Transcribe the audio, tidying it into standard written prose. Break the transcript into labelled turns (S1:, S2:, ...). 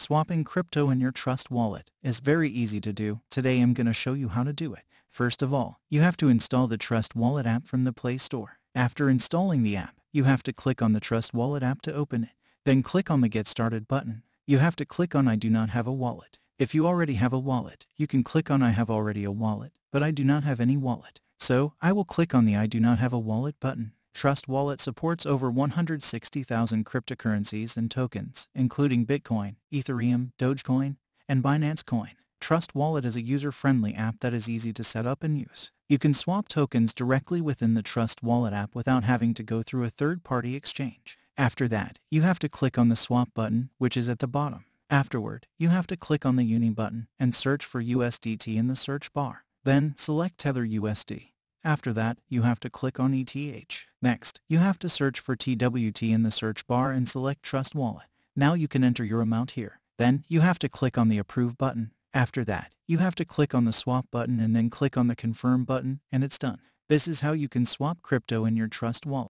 S1: Swapping crypto in your Trust wallet is very easy to do. Today I'm going to show you how to do it. First of all, you have to install the Trust Wallet app from the Play Store. After installing the app, you have to click on the Trust Wallet app to open it. Then click on the Get Started button. You have to click on I do not have a wallet. If you already have a wallet, you can click on I have already a wallet, but I do not have any wallet. So, I will click on the I do not have a wallet button. Trust Wallet supports over 160,000 cryptocurrencies and tokens, including Bitcoin, Ethereum, Dogecoin, and Binance Coin. Trust Wallet is a user-friendly app that is easy to set up and use. You can swap tokens directly within the Trust Wallet app without having to go through a third-party exchange. After that, you have to click on the Swap button, which is at the bottom. Afterward, you have to click on the Uni button and search for USDT in the search bar. Then, select Tether USD. After that, you have to click on ETH. Next, you have to search for TWT in the search bar and select Trust Wallet. Now you can enter your amount here. Then, you have to click on the Approve button. After that, you have to click on the Swap button and then click on the Confirm button, and it's done. This is how you can swap crypto in your Trust Wallet.